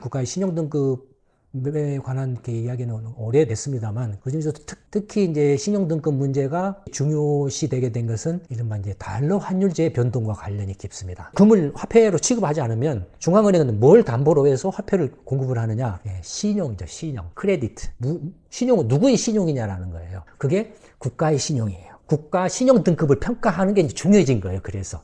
국가의 신용등급에 관한 이야기는 오래됐습니다만, 그중에서 특히 이제 신용등급 문제가 중요시 되게 된 것은 이른바 이제 달러 환율제의 변동과 관련이 깊습니다. 금을 화폐로 취급하지 않으면 중앙은행은 뭘 담보로 해서 화폐를 공급을 하느냐? 신용이죠, 신용. 크레디트. 신용은 누구의 신용이냐라는 거예요. 그게 국가의 신용이에요. 국가 신용 등급을 평가하는 게 이제 중요해진 거예요. 그래서.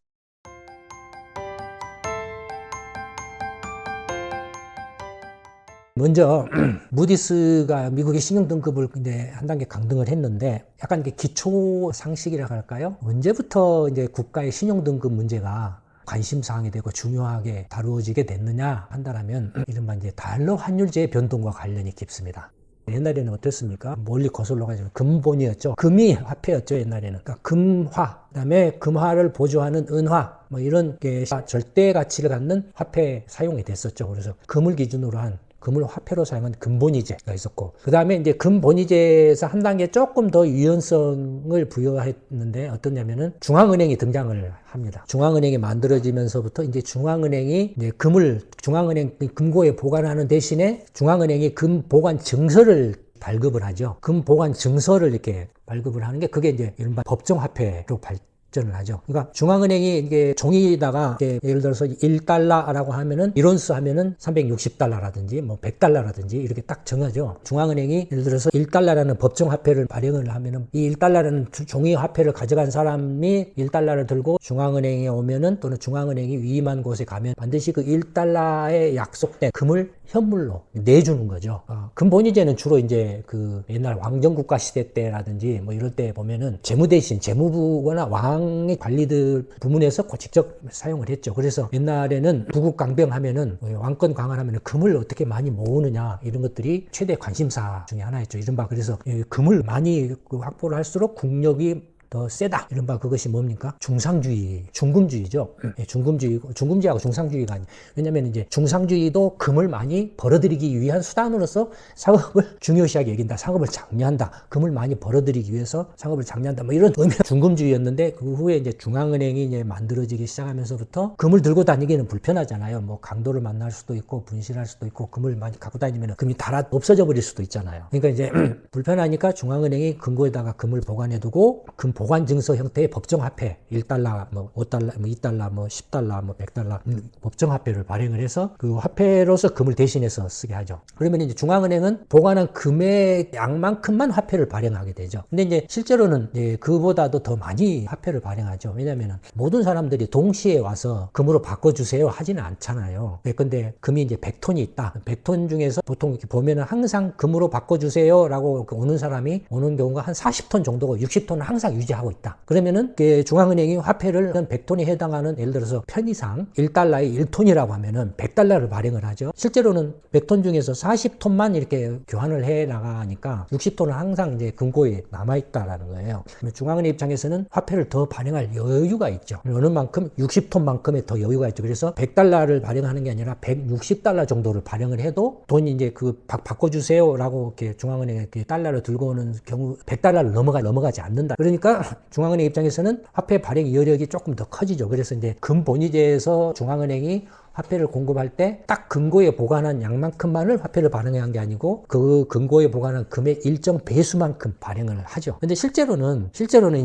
먼저 무디스가 미국의 신용 등급을 이제 한 단계 강등을 했는데, 약간 이게 기초 상식이라고 할까요? 언제부터 이제 국가의 신용 등급 문제가 관심 사항이 되고 중요하게 다루어지게 됐느냐 한다면, 이른바 이제 달러 환율제의 변동과 관련이 깊습니다. 옛날에는 어땠습니까? 멀리 거슬러 가지고 금본이었죠. 금이 화폐였죠, 옛날에는. 그러니까 금화, 그다음에 금화를 보조하는 은화, 뭐 이런 게 절대 가치를 갖는 화폐 사용이 됐었죠. 그래서 금을 기준으로 한, 금을 화폐로 사용한 금본위제가 있었고, 그 다음에 이제 금본위제에서 한 단계 조금 더 유연성을 부여했는데, 어떠냐면은 중앙은행이 등장을 합니다. 중앙은행이 만들어지면서부터 이제 중앙은행이 이제 금을 중앙은행 금고에 보관하는 대신에 중앙은행이 금 보관 증서를 발급을 하죠. 금 보관 증서를 이렇게 발급을 하는 게, 그게 이제 이른바 법정화폐로 발전을 하죠. 그러니까 중앙은행이 이게 종이에다가 이게 예를 들어서 1달러라고 하면은 1온스 하면은 360달러라든지 뭐 100달러라든지 이렇게 딱 정하죠. 중앙은행이 예를 들어서 1달러라는 법정화폐를 발행을 하면은 이 1달러라는 종이 화폐를 가져간 사람이 1달러를 들고 중앙은행에 오면은, 또는 중앙은행이 위임한 곳에 가면 반드시 그 1달러에 약속된 금을 현물로 내주는 거죠. 금본위제는 주로 이제 그 옛날 왕정국가 시대 때라든지 뭐 이럴 때 보면은 재무 대신 재무부거나 왕의 관리들 부문에서 직접 사용을 했죠. 그래서 옛날에는 부국 강병하면은, 왕권 강화하면은 금을 어떻게 많이 모으느냐, 이런 것들이 최대 관심사 중에 하나였죠. 이른바 그래서 금을 많이 확보를 할수록 국력이 더 세다. 이른바 그것이 뭡니까? 중상주의, 중금주의죠. 중금주의하고 중상주의가 아니에요. 왜냐면 이제 중상주의도 금을 많이 벌어들이기 위한 수단으로서 상업을 중요시하게 여긴다. 상업을 장려한다. 금을 많이 벌어들이기 위해서 상업을 장려한다. 뭐 이런 의미의 중금주의였는데, 그 후에 이제 중앙은행이 이제 만들어지기 시작하면서부터 금을 들고 다니기는 불편하잖아요. 뭐 강도를 만날 수도 있고 분실할 수도 있고, 금을 많이 갖고 다니면 금이 없어져 버릴 수도 있잖아요. 그러니까 이제 불편하니까 중앙은행이 금고에다가 금을 보관해두고, 금 보관 증서 형태의 법정화폐 1달러, 뭐 5달러, 뭐 2달러, 뭐 10달러, 뭐 100달러 법정화폐를 발행을 해서 그 화폐로서 금을 대신해서 쓰게 하죠. 그러면 이제 중앙은행은 보관한 금의 양만큼만 화폐를 발행하게 되죠. 근데 이제 실제로는 이제 그보다도 더 많이 화폐를 발행하죠. 왜냐면은 모든 사람들이 동시에 와서 금으로 바꿔주세요 하지는 않잖아요. 근데 금이 이제 100톤이 있다. 100톤 중에서 보통 이렇게 보면은 항상 금으로 바꿔주세요 라고 오는 사람이 오는 경우가 한 40톤 정도고, 60톤은 항상 유지하고 있다. 그러면은 중앙은행이 화폐를 100톤에 해당하는, 예를 들어서 편의상 1달러에 1톤이라고 하면은 100달러를 발행을 하죠. 실제로는 100톤 중에서 40톤만 이렇게 교환을 해 나가니까 60톤은 항상 이제 금고에 남아있다라는 거예요. 중앙은행 입장에서는 화폐를 더 발행할 여유가 있죠. 어느 만큼 60톤만큼의 더 여유가 있죠. 그래서 100달러를 발행하는 게 아니라 160달러 정도를 발행을 해도 돈이 이제 바꿔주세요라고 이렇게 중앙은행에 이렇게 달러를 들고 오는 경우 100달러를 넘어가지 않는다. 그러니까 중앙은행 입장에서는 화폐 발행 여력이 조금 더 커지죠. 그래서 이제 금본위제에서 중앙은행이 화폐를 공급할 때 딱 금고에 보관한 양만큼만을 화폐를 발행한 게 아니고, 그 금고에 보관한 금의 일정 배수만큼 발행을 하죠. 근데 실제로는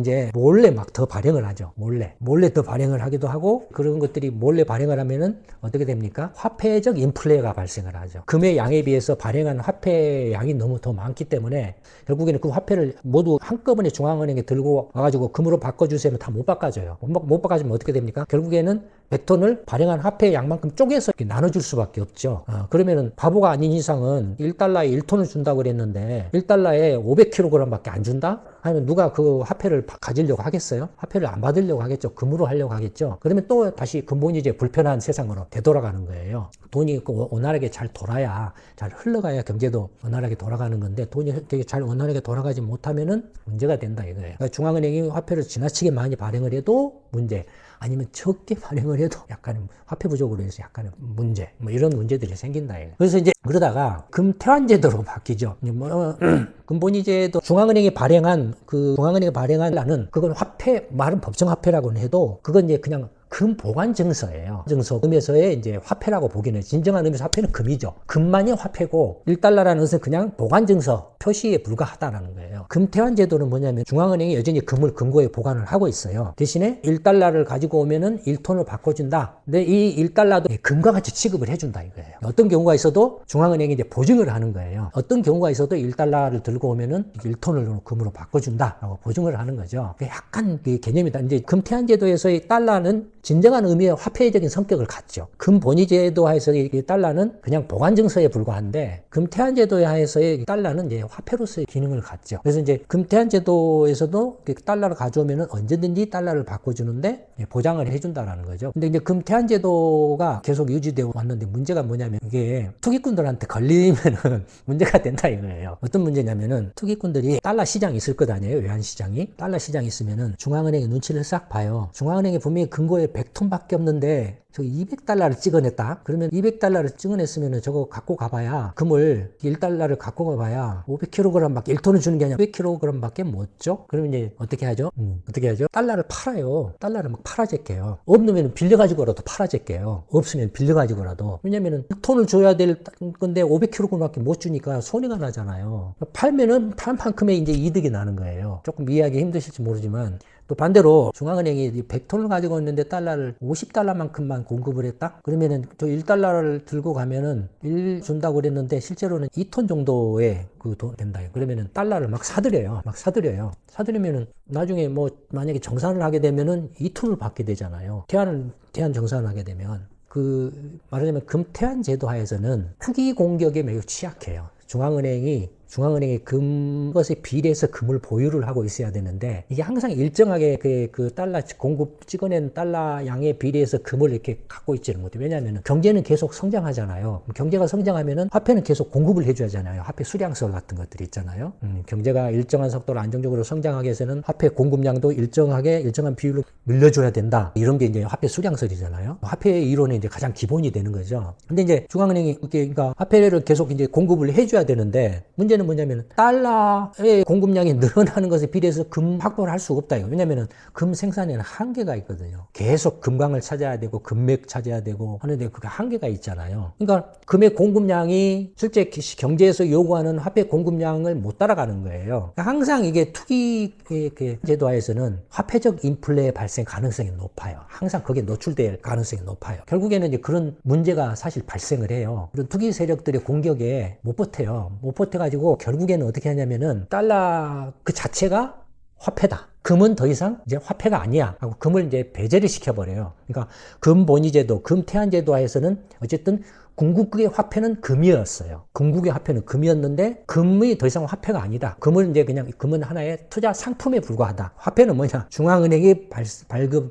이제 몰래 막 더 발행을 하죠. 몰래 더 발행을 하기도 하고, 그런 것들이 몰래 발행을 하면은 어떻게 됩니까? 화폐적 인플레가 발생을 하죠. 금의 양에 비해서 발행한 화폐 양이 너무 더 많기 때문에 결국에는 그 화폐를 모두 한꺼번에 중앙은행에 들고 와가지고 금으로 바꿔주세요. 다 못 바꿔줘요. 못 바꿔주면 어떻게 됩니까? 결국에는 100톤을 발행한 화폐 양만큼 쪼개서 이렇게 나눠줄 수밖에 없죠. 그러면은 바보가 아닌 이상은 1달러에 1톤을 준다고 그랬는데 1달러에 500kg밖에 안 준다? 하면 누가 그 화폐를 가지려고 하겠어요? 화폐를 안 받으려고 하겠죠. 금으로 하려고 하겠죠. 그러면 또 다시 금본위제 불편한 세상으로 되돌아가는 거예요. 돈이 원활하게 잘 돌아야, 잘 흘러가야 경제도 원활하게 돌아가는 건데, 돈이 되게 잘 원활하게 돌아가지 못하면은 문제가 된다 이거예요. 그러니까 중앙은행이 화폐를 지나치게 많이 발행을 해도 문제, 아니면 적게 발행을 해도 약간의 화폐 부족으로 해서 약간의 문제, 뭐 이런 문제들이 생긴다. 그래서 이제 그러다가 금태환제도로 바뀌죠. 금본위제도 중앙은행이 발행한 나는 그건 화폐, 말은 법정화폐라고는 해도 그건 이제 그냥 금 보관 증서예요. 증서 금에서의 이제 화폐라고 보기는 진정한 의미에서 화폐는 금이죠. 금만이 화폐고 1달러라는 것은 그냥 보관 증서 표시에 불과하다라는 거예요. 금태환 제도는 뭐냐면 중앙은행이 여전히 금을 금고에 보관을 하고 있어요. 대신에 1달러를 가지고 오면은 1톤을 바꿔준다. 근데 이 1달러도 금과 같이 취급을 해준다 이거예요. 어떤 경우가 있어도 중앙은행이 이제 보증을 하는 거예요. 어떤 경우가 있어도 1달러를 들고 오면은 1톤을 금으로 바꿔준다라고 보증을 하는 거죠. 약간 그 개념이다. 이제 금태환 제도에서의 달러는 진정한 의미의 화폐적인 성격을 갖죠. 금 본위 제도 하에서의 달러는 그냥 보관 증서에 불과한데 금태환 제도 하에서의 달러는 이제 화폐로서의 기능을 갖죠. 그래서 이제 금태환 제도에서도 달러를 가져오면은 언제든지 달러를 바꿔주는데 보장을 해준다라는 거죠. 근데 이제 금태환 제도가 계속 유지되어 왔는데 문제가 뭐냐면 이게 투기꾼들한테 걸리면은 문제가 된다 이거예요. 어떤 문제냐면은 투기꾼들이 달러 시장이 있을 것 아니에요. 외환 시장이. 달러 시장이 있으면은 중앙은행이 눈치를 싹 봐요. 중앙은행이 분명히 근거에 100톤밖에 없는데 저 200달러를 찍어냈다? 그러면 200달러를 찍어냈으면 저거 갖고 가봐야 금을 1달러를 갖고 가봐야 500kg 밖에 1톤을 주는 게 아니라 500kg 밖에 못 줘? 그러면 이제 어떻게 하죠? 어떻게 하죠? 달러를 팔아요. 달러를 막 팔아제껴요. 없으면 빌려가지고라도 팔아제껴요. 없으면 빌려가지고라도. 왜냐면은 1톤을 줘야 될 건데 500kg 밖에 못 주니까 손해가 나잖아요. 팔면은 팔 만큼의 이제 이득이 나는 거예요. 조금 이해하기 힘드실지 모르지만 또 반대로 중앙은행이 100톤을 가지고 있는데 달러를 50달러만큼만 공급을 했다? 그러면은 저 1달러를 들고 가면은 1 준다고 그랬는데 실제로는 2톤 정도의 그 돈 된다. 그러면은 달러를 막 사들여요. 사들이면은 나중에 뭐 만약에 정산을 하게 되면은 2톤을 받게 되잖아요. 태안 정산을 하게 되면. 말하자면 금태환 제도 하에서는 투기 공격에 매우 취약해요. 중앙은행이 그것에 비례해서 금을 보유를 하고 있어야 되는데 이게 항상 일정하게 그 달러 공급 찍어낸 달러 양에 비례해서 금을 이렇게 갖고 있지는 못해요. 왜냐하면 경제는 계속 성장하잖아요. 경제가 성장하면은 화폐는 계속 공급을 해줘야 하잖아요. 화폐 수량설 같은 것들이 있잖아요. 경제가 일정한 속도로 안정적으로 성장하기 위해서는 화폐 공급량도 일정한 비율로 늘려줘야 된다. 이런 게 이제 화폐 수량설이잖아요. 화폐의 이론의 이제 가장 기본이 되는 거죠. 근데 이제 중앙은행이 그러니까 화폐를 계속 이제 공급을 해줘야 되는데 문제는 뭐냐면 달러의 공급량이 늘어나는 것에 비례해서 금 확보를 할 수가 없다. 왜냐하면 금 생산에는 한계가 있거든요. 계속 금광을 찾아야 되고 금맥 찾아야 되고 하는데 그게 한계가 있잖아요. 그러니까 금의 공급량이 실제 경제에서 요구하는 화폐 공급량을 못 따라가는 거예요. 항상 이게 투기 제도하에서는 화폐적 인플레 발생 가능성이 높아요. 항상 거기에 노출될 가능성이 높아요. 결국에는 이제 그런 문제가 사실 발생을 해요. 그런 투기 세력들의 공격에 못 버텨요. 못 버텨가지고 결국에는 어떻게 하냐면은 달러 그 자체가 화폐다. 금은 더 이상 이제 화폐가 아니야 하고 금을 이제 배제를 시켜버려요. 그러니까 금 본위 제도, 금 태환 제도 하에서는 어쨌든 궁극의 화폐는 금이었어요. 궁극의 화폐는 금이었는데 금이 더 이상 화폐가 아니다. 금은 금은 하나의 투자 상품에 불과하다. 화폐는 뭐냐? 중앙은행이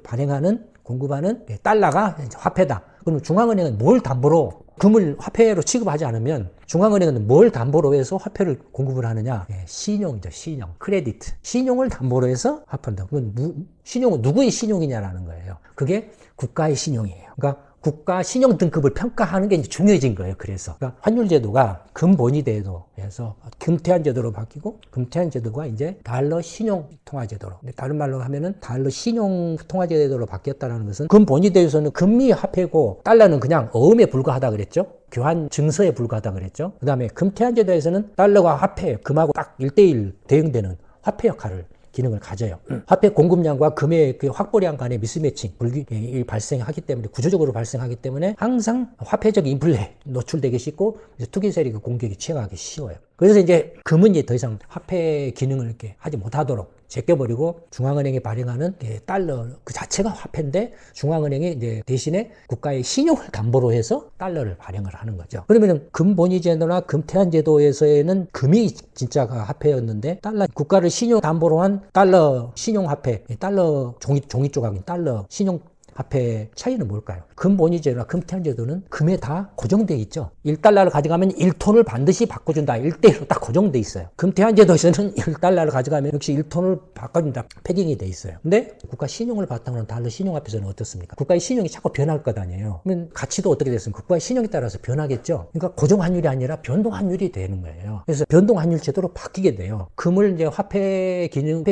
발행하는 공급하는 달러가 화폐다. 그럼 중앙은행은 뭘 담보로 금을 화폐로 취급하지 않으면 중앙은행은 뭘 담보로 해서 화폐를 공급을 하느냐? 신용이죠, 신용. 크레딧. 신용을 담보로 해서 화폐한다. 그건 신용은 누구의 신용이냐라는 거예요. 그게 국가의 신용이에요. 그러니까 국가 신용 등급을 평가하는 게 이제 중요해진 거예요. 그러니까 환율 제도가 금 본위 제도에서 금태환 제도로 바뀌고 금태환 제도가 이제 달러 신용 통화 제도로. 다른 말로 하면은 달러 신용 통화 제도로 바뀌었다는 것은 금 본위 제도에서는 금이 화폐고 달러는 그냥 어음에 불과하다 그랬죠. 교환 증서에 불과하다 그랬죠. 그다음에 금태환 제도에서는 달러가 화폐, 금하고 딱 1대1 대응되는 화폐 역할을 기능을 가져요. 화폐 공급량과 금의 그 확보량 간의 미스매칭, 불균형이 발생하기 때문에, 구조적으로 발생하기 때문에 항상 화폐적 인플레 노출되기 쉽고 투기 세력의 공격이 취약하기 쉬워요. 그래서 이제 금은 이제 더 이상 화폐 기능을 이렇게 하지 못하도록 제껴버리고 중앙은행이 발행하는 달러 그 자체가 화폐인데 중앙은행이 이제 대신에 국가의 신용을 담보로 해서 달러를 발행을 하는 거죠. 그러면 금 본위 제도나 금태환 제도에서는 금이 진짜가 화폐였는데 달러 국가를 신용 담보로 한 달러 신용 화폐, 달러 종이 조각인 달러 신용 화폐 차이는 뭘까요? 금 본위 제도나 금태환 제도는 금에 다 고정되어 있죠. 1달러를 가져가면 1톤을 반드시 바꿔준다. 1대1로 딱 고정되어 있어요. 금태환 제도에서는 1달러를 가져가면 역시 1톤을 바꿔준다. 패깅이 되어 있어요. 근데 국가 신용을 바탕으로 한 달러 신용 화폐에서는 어떻습니까? 국가의 신용이 자꾸 변할 것 아니에요. 그러면 가치도 어떻게 됐습니까? 국가의 신용에 따라서 변하겠죠. 그러니까 고정 환율이 아니라 변동 환율이 되는 거예요. 그래서 변동 환율 제도로 바뀌게 돼요. 금을 이제 화폐 기능,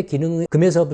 금에서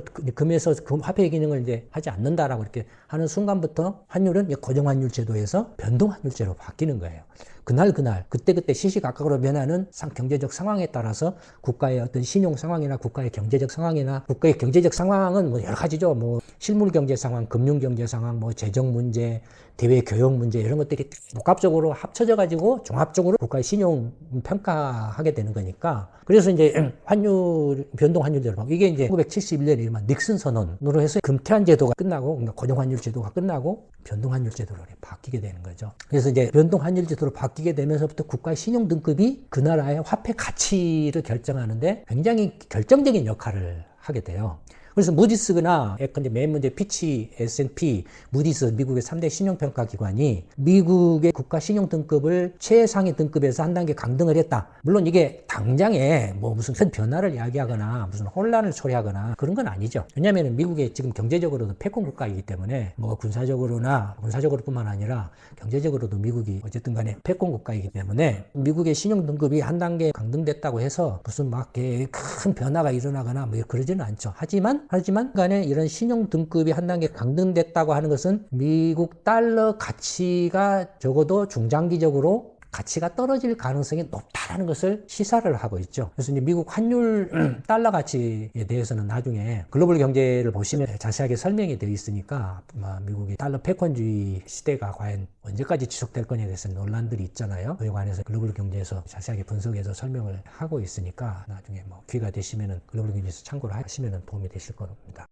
화폐 기능을 이제 하지 않는다라고 이렇게 하는 순간부터 환율은 고정환율 제도에서 변동환율제로 바뀌는 거예요. 그날 그때 시시각각으로 변하는 경제적 상황에 따라서 국가의 어떤 신용 상황이나 국가의 경제적 상황이나 국가의 경제적 상황은 뭐 여러 가지죠. 뭐 실물 경제 상황, 금융 경제 상황, 뭐 재정 문제, 대외 교역 문제 이런 것들이 복합적으로 합쳐져 가지고 종합적으로 국가의 신용 평가하게 되는 거니까. 그래서 이제 환율 변동 환율제로 바뀌고 이게 이제 1971년에 일어난 닉슨 선언으로 해서 금태환 제도가 끝나고 고정 환율 제도가 끝나고 변동 환율 제도로 바뀌게 되는 거죠. 그래서 이제 변동 환율 제도로 바뀌게 되면서부터 국가의 신용 등급이 그 나라의 화폐 가치를 결정하는데 굉장히 결정적인 역할을 하게 돼요. 그래서 무디스나 예컨대 맨 문제 피치, S&P, 무디스 미국의 3대 신용평가 기관이 미국의 국가 신용 등급을 최상위 등급에서 한 단계 강등을 했다. 물론 이게 당장에 뭐 무슨 큰 변화를 이야기하거나 무슨 혼란을 초래하거나 그런 건 아니죠. 왜냐하면 미국이 지금 경제적으로도 패권 국가이기 때문에 뭐 군사적으로뿐만 아니라 경제적으로도 미국이 어쨌든 간에 패권 국가이기 때문에 미국의 신용 등급이 한 단계 강등됐다고 해서 무슨 막 큰 변화가 일어나거나 뭐 그러지는 않죠. 하지만 간에 이런 신용 등급이 한 단계 강등됐다고 하는 것은 미국 달러 가치가 적어도 중장기적으로 가치가 떨어질 가능성이 높다라는 것을 시사를 하고 있죠. 그래서 이제 미국 환율 달러 가치에 대해서는 나중에 글로벌 경제를 보시면 자세하게 설명이 되어 있으니까 미국의 달러 패권주의 시대가 과연 언제까지 지속될 거냐에 대해서 논란들이 있잖아요. 그에 관해서 글로벌 경제에서 자세하게 분석해서 설명을 하고 있으니까 나중에 뭐 기회가 되시면은 글로벌 경제에서 참고를 하시면 도움이 되실 겁니다.